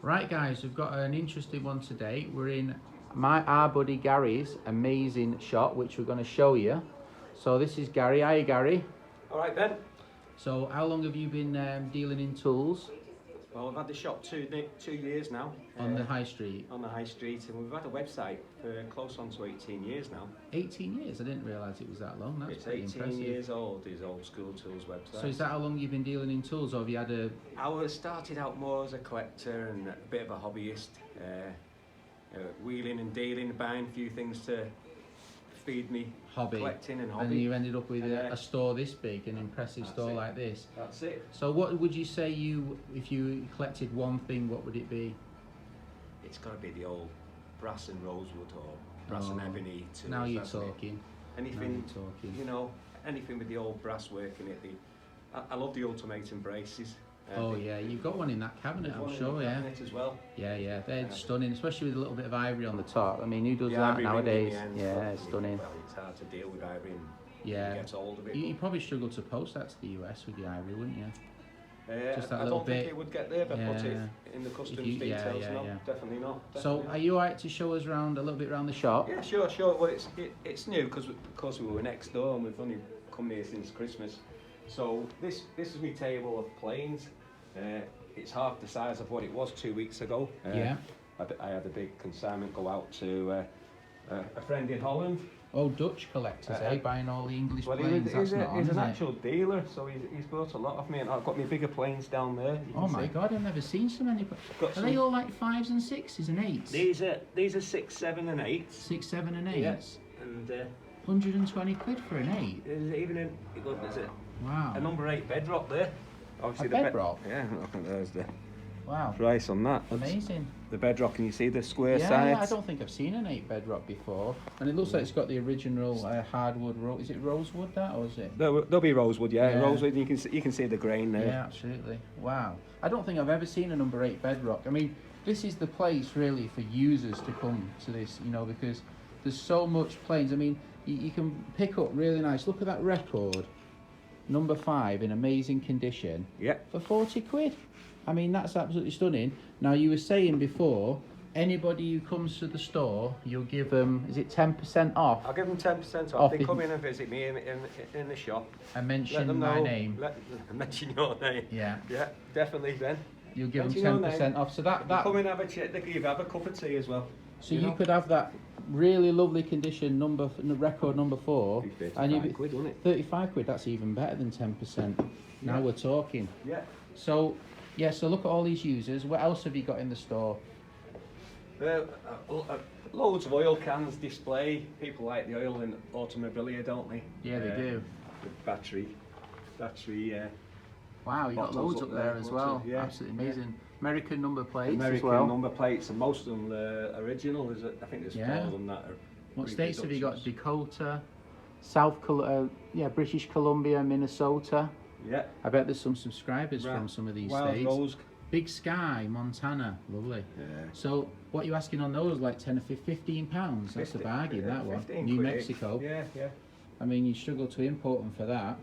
Right guys, we've got an interesting one today. We're in our buddy Gary's amazing shop, which we're going to show you. So this is Gary. Hiya Gary. All right, Ben. So how long have you been dealing in tools? Well, I've had the shop two years now. On the high street? On the high street, and we've had a website for close on to 18 years now. 18 years? I didn't realise it was that long. That's pretty It's 18 impressive. years old, is Old School Tools website. So is that how long you've been dealing in tools, or have you had a... I started out more as a collector and a bit of a hobbyist, wheeling and dealing, buying a few things to feed me hobby? Collecting and hobby. And you ended up with a store this big, an impressive store like this. That's it. So what would you say if you collected one thing, what would it be? It's got to be the old brass and rosewood or brass and ebony tools. Now you're talking. Anything, you know, anything with the old brass work in it. I love the ultimatum braces. Oh yeah, you've got one in that cabinet, I'm sure, yeah. As well. Yeah, they're stunning, especially with a little bit of ivory on the top. I mean, who does that nowadays? Yeah, it's stunning. Well, it's hard to deal with ivory and yeah. It gets old of it. You probably struggle to post that to the US with the ivory, wouldn't you? Just that little bit. I don't think it would get there, but put it in the customs details. No, definitely not. So, are you alright to show us around a little bit around the shop? Yeah, sure. Well, it's new because of course we were next door and we've only come here since Christmas. So this is my table of planes. It's half the size of what it was 2 weeks ago. Yeah. I had a big consignment go out to a friend in Holland. Oh, Dutch collectors, buying all the English well, planes. He's an actual dealer, so he's bought a lot of me, and I've got my bigger planes down there. Oh my God, I've never seen so many. Are they all like 5s and 6s and 8s? These are 6, 7 and 8. 6, 7 and 8s? Yes. And 120 quid for an 8? There's even wow. A number 8 bedrock there. Obviously a bedrock? Yeah, there's the price on that. Amazing. The bedrock, and you see the square sides? Yeah, I don't think I've seen an 8 bedrock before. And it looks like it's got the original hardwood. Is it rosewood that, or is it? There'll be rosewood, yeah. Rosewood, you can see the grain there. Yeah, absolutely. Wow. I don't think I've ever seen a number 8 bedrock. I mean, this is the place really for users to come to this, you know, because there's so much planes. I mean, you can pick up really nice. Look at that record. Number 5 in amazing condition. Yeah. For 40 quid. I mean, that's absolutely stunning. Now, you were saying before, anybody who comes to the store, you'll give them, is it 10% off? I'll give them 10% off. They come in and visit me in the shop. And mention my name. Mention your name. Yeah. Yeah, definitely, Ben. You'll give them 10% off. So that come in, have a chat. They give have a cup of tea as well. So you could have that really lovely condition record number 4, and you 35 quid. That's even better than 10%. Now we're talking. Yeah. So look at all these users. What else have you got in the store? Loads of oil cans display. People like the oil in automobilia, don't they? Yeah, they do. The battery. Wow, you got loads up there as well. Yeah, absolutely amazing. Yeah. American number plates American as well. Number plates, and most of them original. I think there's 4 of them that are. What states have you got? Dakota, British Columbia, Minnesota. Yeah. I bet there's some subscribers from some of these states. Rose. Big Sky, Montana, lovely. Yeah. So what are you asking on those? Like 10 or 15 pounds? That's a bargain, that one. New Mexico. Yeah. I mean, you struggle to import them for that.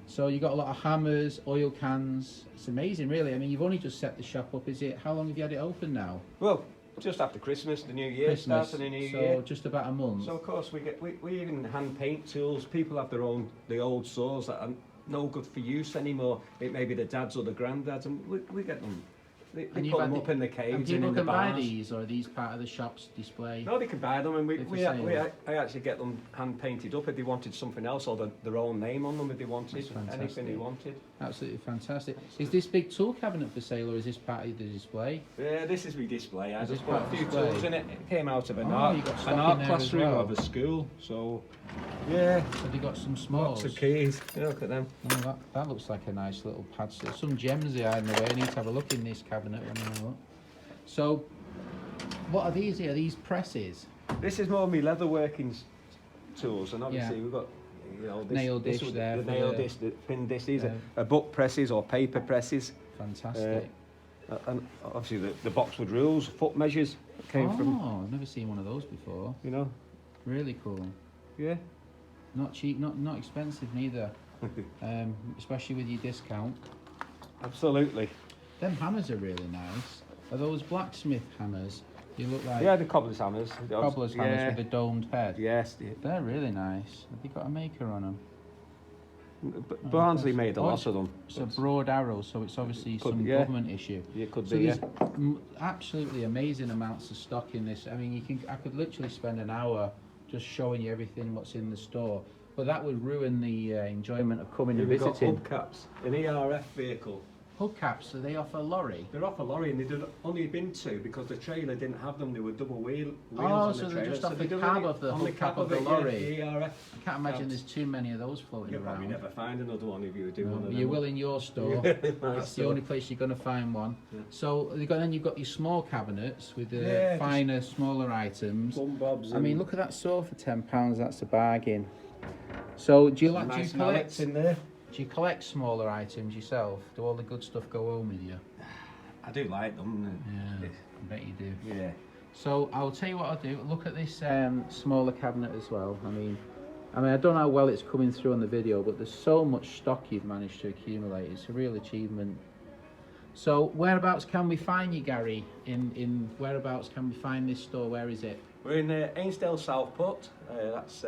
So you got a lot of hammers, oil cans. It's amazing, really. I mean, you've only just set the shop up. How long have you had it open now? Well, just after Christmas, the new year starts, and the new year. So just about a month. So of course we even hand paint tools. People have the old saws that are no good for use anymore. It may be the dads or the granddads, and we get them. They put them up in the caves and in the bars. People can buy these, or are these part of the shop's display? No, they can buy them, and I actually get them hand painted up if they wanted something else, or their own name on them if they wanted anything they wanted. Absolutely fantastic. Is this big tool cabinet for sale, or is this part of the display? Yeah, this is my display. I just put a few tools in it. It came out of an art classroom of a school, so yeah. So they got some smalls. Lots of keys. Yeah, look at them. Oh, that looks like a nice little pad. There's some gems there in the way. I need to have a look in this cabinet when I look. So, what are these here? Are these presses? This is more my leather working tools, and obviously we've got nail dish there. The nail dish, the pin dish. These are book presses or paper presses. Fantastic. And obviously the boxwood rules, foot measures came from. Oh, I've never seen one of those before. You know. Really cool. Yeah. Not cheap, not expensive neither. Especially with your discount. Absolutely. Them hammers are really nice. Are those blacksmith hammers? You look like Yeah, the cobbler's hammers. cobbler's hammers with the domed head. Yes. They're really nice. Have you got a maker on them? Barnsley made a lot of them. It's a broad arrow, so it's obviously some government issue. Yeah, could so be, there's absolutely amazing amounts of stock in this. I mean, I could literally spend an hour just showing you everything what's in the store, but that would ruin the enjoyment of coming and visiting. Got hubcaps, an ERF vehicle. Hubcaps, are they off a lorry? They're off a lorry, and they'd only been two because the trailer didn't have them. They were double wheels Oh, on so the they're trailer. just off the cab of the hubcap of the lorry. Yeah, the ERF. I can't imagine there's too many of those floating You'll around. probably never find another one if you do one of them. You will in your store. That's the only place you're going to find one. Yeah. So then you've got your small cabinets with the finer, smaller items. I mean, look at that sofa, £10. That's a bargain. So do you like nice do you collect in there? Do you collect smaller items yourself? Do all the good stuff go home with you? I do like them. Yeah, I bet you do. Yeah. So I'll tell you what I'll do. Look at this smaller cabinet as well. I mean, I don't know how well it's coming through on the video, but there's so much stock you've managed to accumulate. It's a real achievement. So whereabouts can we find you, Gary? In whereabouts can we find this store? Where is it? We're in Ainsdale Southport. That's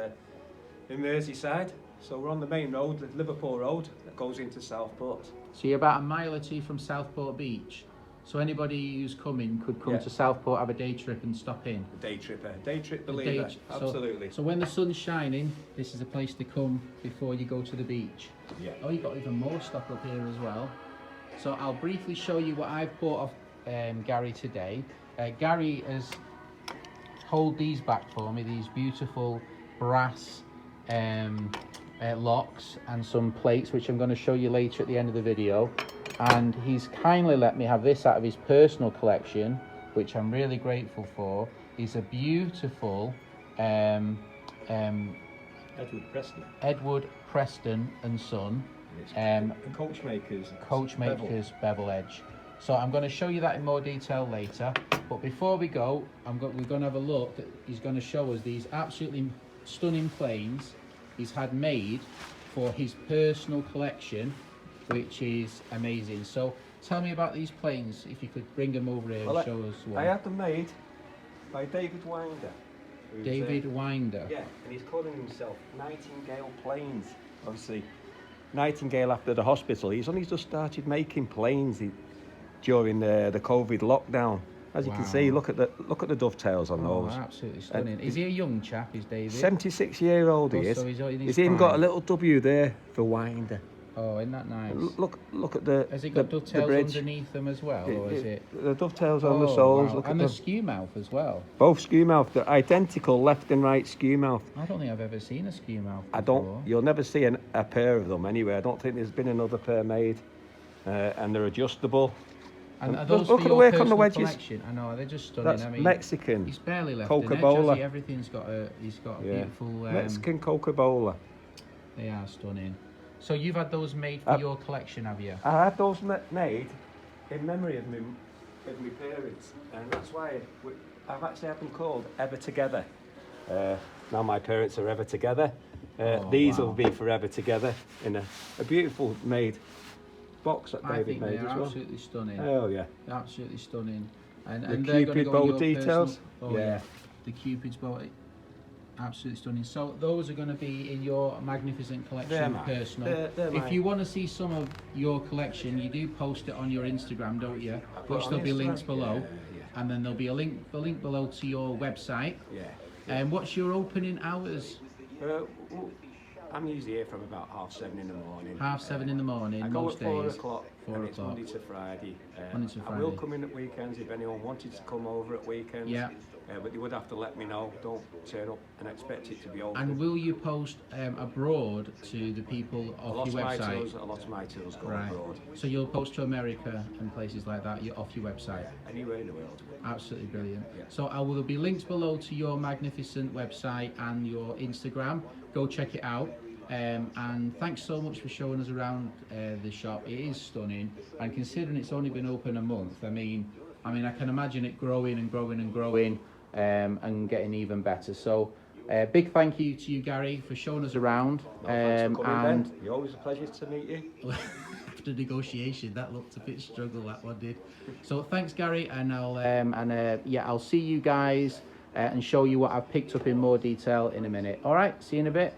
in Merseyside. So we're on the main road, the Liverpool Road, that goes into Southport. So you're about a mile or two from Southport Beach. So anybody who's coming could come to Southport, have a day trip and stop in. A day trip believer, absolutely. So when the sun's shining, this is a place to come before you go to the beach. Yeah. Oh, you've got even more stock up here as well. So I'll briefly show you what I've bought off Gary today. Gary has hold these back for me, these beautiful brass locks and some plates, which I'm going to show you later at the end of the video. And he's kindly let me have this out of his personal collection, which I'm really grateful for. He's a beautiful Edward Preston and Son Coachmakers bevel edge. So I'm going to show you that in more detail later, but before we go, we're going to have a look. He's going to show us these absolutely stunning planes he's had made for his personal collection, which is amazing. So tell me about these planes, if you could bring them over here and show us one. I had them made by David Winder. David Winder? Yeah, and he's calling himself Nightingale Planes. Obviously, Nightingale after the hospital. He's only just started making planes during the COVID lockdown. As you can see, look at the dovetails on those. Absolutely stunning. Is he a young chap, is David? 76-year-old he is. So he's even got a little W there for Winder. Oh, isn't that nice? Look at the Has he got dovetails underneath them as well, or is it? The dovetails on the soles. Wow. Look And at the skew mouth as well. Both skew mouth, they're identical left and right skew mouth. I don't think I've ever seen a skew mouth before. You'll never see a pair of them anyway. I don't think there's been another pair made, and they're adjustable. And are those look for at the your work on the personal wedges. collection? I know, they're just stunning. That's Mexican. He's barely left Coca-Cola. an edge, has he? Everything's got a beautiful. Mexican Coca-Cola. They are stunning. So you've had those made for your collection, have you? I had those made in memory of my parents, and that's why I've actually had them called Ever Together. Now my parents are ever together. These will be forever together in a beautiful made box that David made as well. Absolutely stunning. Oh yeah, absolutely stunning. And the they're Cupid go bow details. The Cupid's bow, absolutely stunning. So those are going to be in your magnificent collection, personal. If you want to see some of your collection, you do post it on your Instagram, don't you? Which there'll be links below, and then there'll be a link below to your website. And what's your opening hours? I'm usually here from about 7:30 in the morning. 7:30 in the morning, I go most at 4 days. o'clock, 4 and it's o'clock. Monday to Friday. Monday to I Friday. will come in at weekends if anyone wanted to come over at weekends. Yeah. But you would have to let me know. Don't turn up and expect it to be open. And will you post abroad to the people off your website? A lot of my tools go Right. abroad. So you'll post to America and places like that off your website? Anywhere in the world. Absolutely brilliant. Yeah. So I will be links below to your magnificent website and your Instagram. Go check it out. And thanks so much for showing us around the shop. It is stunning, and considering it's only been open a month, I mean I can imagine it growing and growing and growing, and getting even better. So big thank you to you, Gary, for showing us around. No, thanks for coming, Ben. You're always a pleasure to meet you. extra negotiation. That looked a bit struggle, that one did. So thanks, Gary, and I'll see you guys and show you what I've picked up in more detail in a minute. All right, see you in a bit.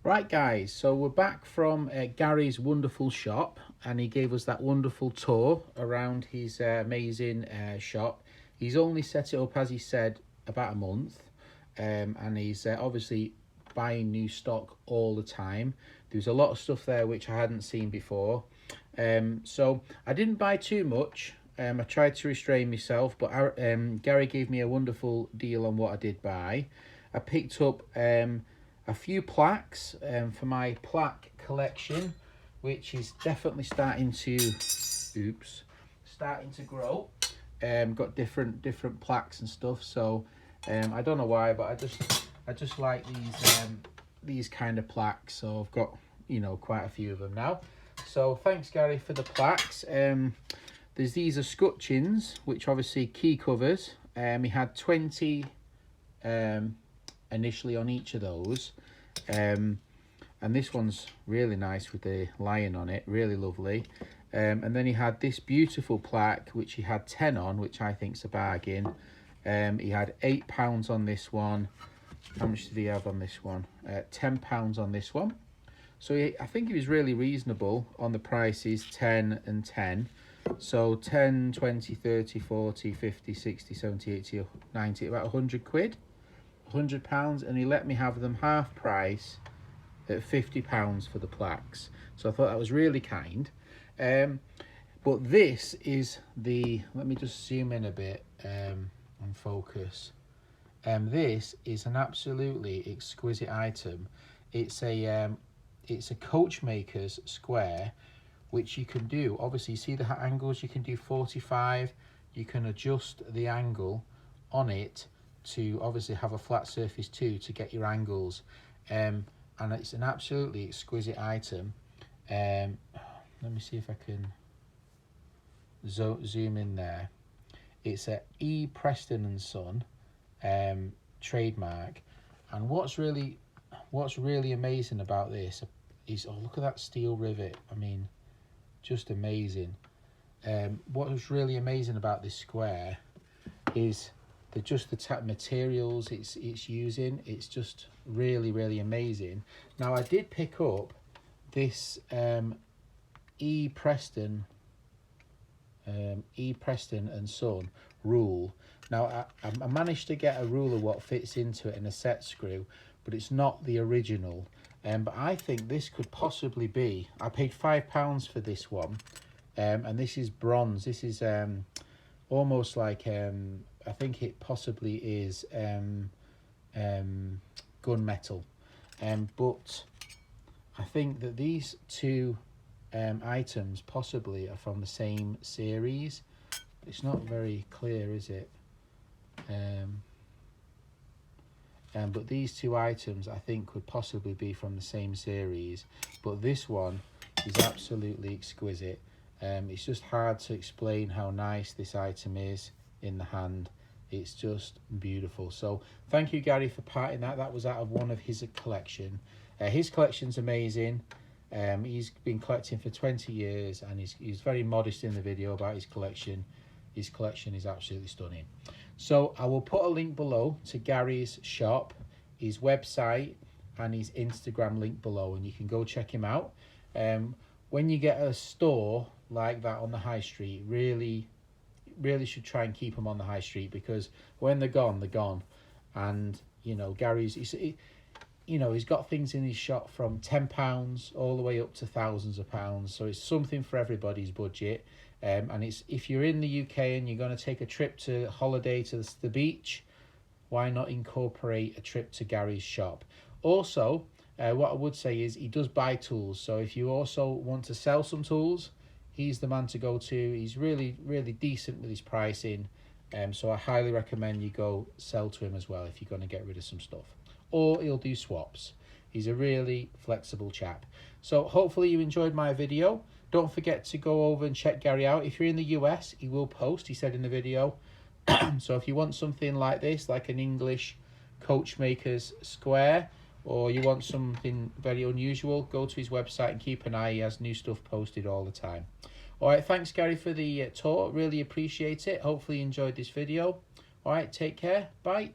Right, guys, so we're back from Gary's wonderful shop, and he gave us that wonderful tour around his amazing shop. He's only set it up, as he said, about a month, and he's obviously buying new stock all the time. There's a lot of stuff there which I hadn't seen before, so I didn't buy too much. I tried to restrain myself, but Gary gave me a wonderful deal on what I did buy. I picked up a few plaques for my plaque collection, which is definitely starting to grow. Got different plaques and stuff, so I don't know why, but I just like these kind of plaques, so I've got, you know, quite a few of them now. So thanks, Gary, for the plaques. These are scutcheons, which obviously key covers. He had 20 initially on each of those, and this one's really nice with the lion on it, really lovely. And then he had this beautiful plaque, which he had 10 on, which I think's a bargain. He had £8 on this one. How much did he have on this one? £10 on this one. So I think he was really reasonable on the prices, 10 and 10. So 10, 20, 30, 40, 50, 60, 70, 80, 90, about 100 quid, £100, and he let me have them half price at £50 for the plaques. So I thought that was really kind. But this is let me just zoom in a bit and focus. This is an absolutely exquisite item. It's a coachmaker's square, which you can do. Obviously, you see the angles, you can do 45. You can adjust the angle on it to obviously have a flat surface too, to get your angles. And it's an absolutely exquisite item. Let me see if I can zoom in there. It's a E. Preston and Son trademark. And what's really amazing about this is, oh, look at that steel rivet. I mean, just amazing. What was really amazing about this square is the type of materials it's using. It's just really amazing. Now, I did pick up this E. Preston and Son rule. Now, I managed to get a ruler what fits into it in a set screw, but it's not the original. But I think this could possibly be. I paid £5 for this one, and this is bronze. This is almost like I think it possibly is gunmetal. But I think that these two items possibly are from the same series. It's not very clear, is it? But these two items I think could possibly be from the same series, but this one is absolutely exquisite. It's just hard to explain how nice this item is in the hand. It's just beautiful. So thank you, Gary, for parting that was out of one of his collection. His collection's amazing. He's been collecting for 20 years, and he's very modest in the video about his collection. His collection is absolutely stunning. So I will put a link below to Gary's shop, his website, and his Instagram link below, and you can go check him out. When you get a store like that on the high street, really should try and keep them on the high street, because when they're gone, they're gone. And you know, he's got things in his shop from £10 all the way up to thousands of pounds. So it's something for everybody's budget. And it's, if you're in the UK and you're going to take a trip to holiday to the beach, why not incorporate a trip to Gary's shop? Also, what I would say is he does buy tools. So if you also want to sell some tools, he's the man to go to. He's really decent with his pricing. So I highly recommend you go sell to him as well if you're going to get rid of some stuff. Or he'll do swaps. He's a really flexible chap. So hopefully you enjoyed my video. Don't forget to go over and check Gary out. If you're in the US, he will post, he said in the video. So if you want something like this, like an English coachmaker's square, or you want something very unusual, go to his website and keep an eye. He has new stuff posted all the time. All right, thanks Gary for the tour. Really appreciate it. Hopefully you enjoyed this video. All right, take care. Bye.